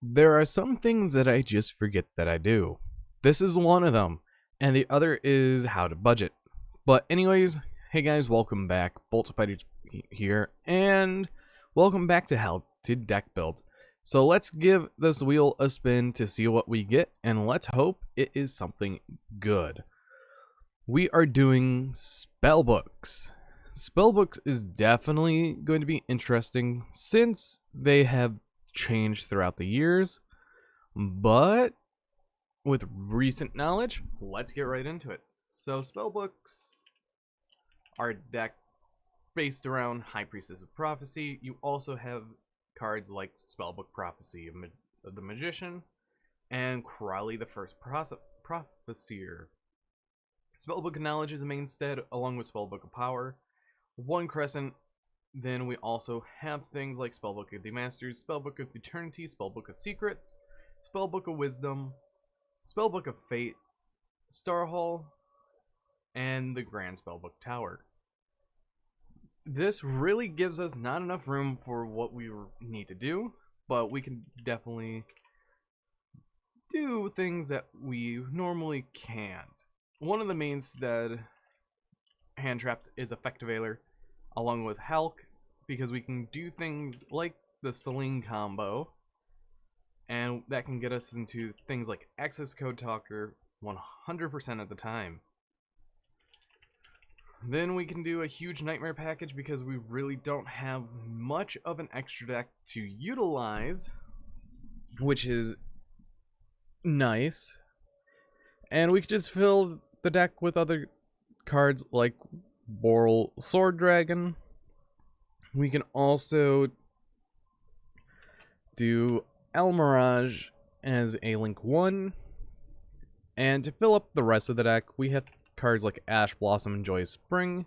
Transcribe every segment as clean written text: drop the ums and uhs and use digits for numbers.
There are some things that I just forget that I do. This is one of them, and the other is how to budget. But anyways, hey guys, welcome back. Boltspider here, and welcome back to How to Deck Build. So let's give this wheel a spin to see what we get, and let's hope it is something good. We are doing Spellbooks. Spellbooks is definitely going to be interesting since they have changed throughout the years, but with recent knowledge, let's get right into it. So spellbooks are a deck based around High Priestess of Prophecy. You also have cards like Spellbook Prophecy of the Magician and Crowley the First Prophecyr. Spellbook of Knowledge is a mainstay along with Spellbook of Power. One Crescent. Then we also have things like Spellbook of the Masters, Spellbook of Eternity, Spellbook of Secrets, Spellbook of Wisdom, Spellbook of Fate, Star Hall, and the Grand Spellbook Tower. This really gives us not enough room for what we need to do, but we can definitely do things that we normally can't. One of the mainstay hand traps is Effectivator, along with Hulk, because we can do things like the Celine combo, and that can get us into things like Access Code Talker 100% of the time. Then we can do a huge Nightmare package because we really don't have much of an extra deck to utilize, which is nice. And we could just fill the deck with other cards like Boral Sword Dragon. We can also do El Mirage as a Link 1. And to fill up the rest of the deck, we have cards like Ash Blossom and Joyous Spring.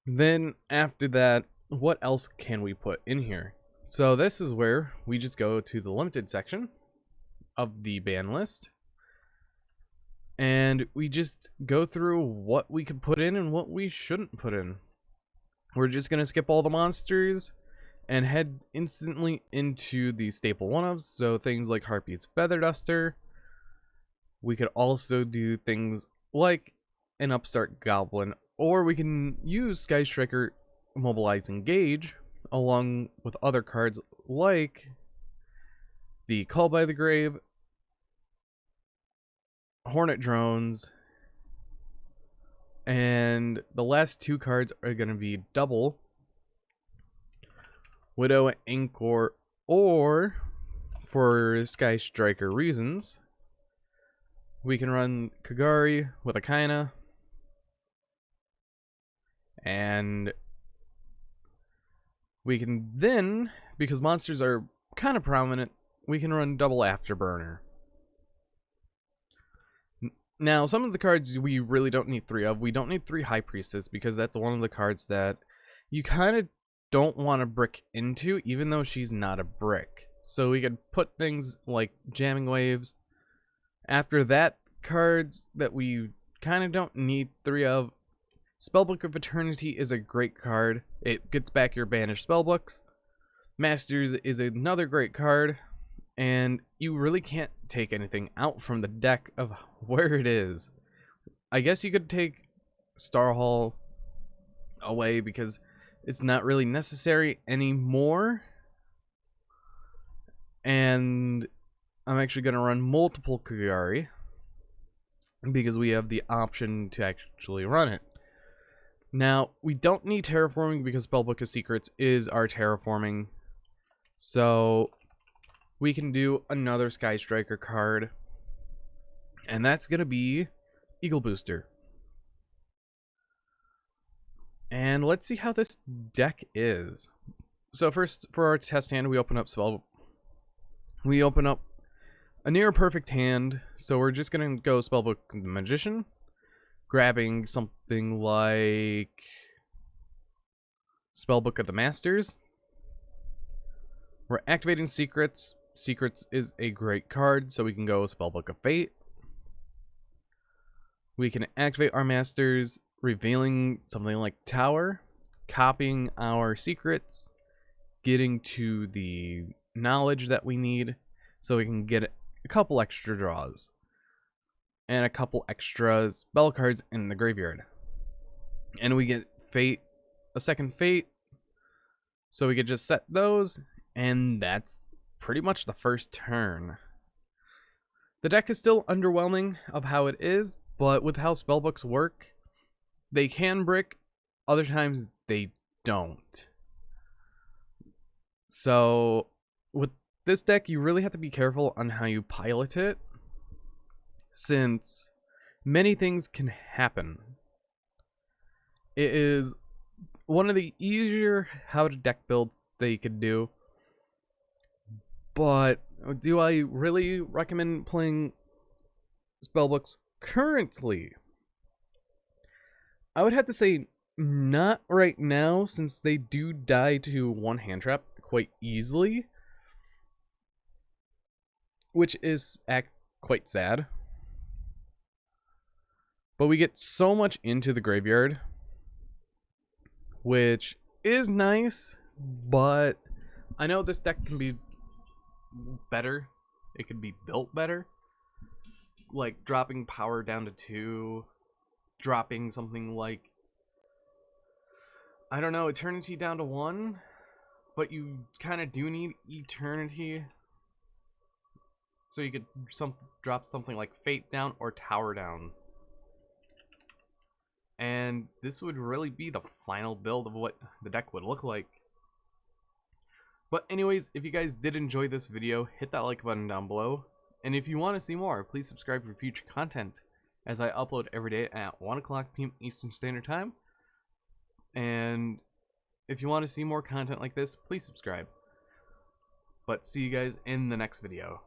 Then after that, what else can we put in here? So this is where we just go to the limited section of the ban list. And we just go through what we could put in and what we shouldn't put in. We're just going to skip all the monsters and head instantly into the staple one-ofs. So things like Harpy's Feather Duster. We could also do things like an Upstart Goblin. Or we can use Sky Striker Mobilize Engage along with other cards like the Call by the Grave, Hornet Drones, and the last two cards are going to be double Widow Anchor, or for Sky Striker reasons, we can run Kagari with Akaina, and we can then, because monsters are kind of prominent, we can run double Afterburner. Now, some of the cards we really don't need three of. We don't need three High Priestess because that's one of the cards that you kind of don't want to brick into, even though she's not a brick. So we could put things like Jamming Waves. After that, cards that we kind of don't need three of. Spellbook of Eternity is a great card. It gets back your banished spellbooks. Masters is another great card. And you really can't take anything out from the deck of where it is. I guess you could take Star Hall away because it's not really necessary anymore. And I'm actually going to run multiple Kagari because we have the option to actually run it. Now, we don't need Terraforming because Spellbook of Secrets is our Terraforming. So we can do another Sky Striker card, and that's going to be Eagle Booster. And let's see how this deck is. So first, for our test hand, we open up a near perfect hand, so we're just going to go Spellbook Magician, grabbing something like Spellbook of the Masters. We're activating Secrets. Secrets is a great card, so we can go Spellbook of Fate. We can activate our Masters, revealing something like Tower, copying our Secrets, getting to the knowledge that we need so we can get a couple extra draws and a couple extra spell cards in the graveyard. And we get fate, a second fate, so we could just set those, and that's pretty much the first turn. The deck is still underwhelming of how it is, but with how spellbooks work, they can brick, other times they don't. So with this deck, you really have to be careful on how you pilot it, since many things can happen. It is one of the easier how to deck builds that you could do, but do I really recommend playing spellbooks currently? I would have to say not right now, since they do die to one hand trap quite easily, which is quite sad. But we get so much into the graveyard, which is nice, but I know this deck can be better. It could be built better. Like dropping power down to 2, dropping something like, I don't know, Eternity down to 1, but you kind of do need Eternity. So you could drop something like Fate down or Tower down. And this would really be the final build of what the deck would look like. But anyways, if you guys did enjoy this video, hit that like button down below. And if you want to see more, please subscribe for future content, as I upload every day at 1 o'clock p.m. Eastern Standard Time. And if you want to see more content like this, please subscribe. But see you guys in the next video.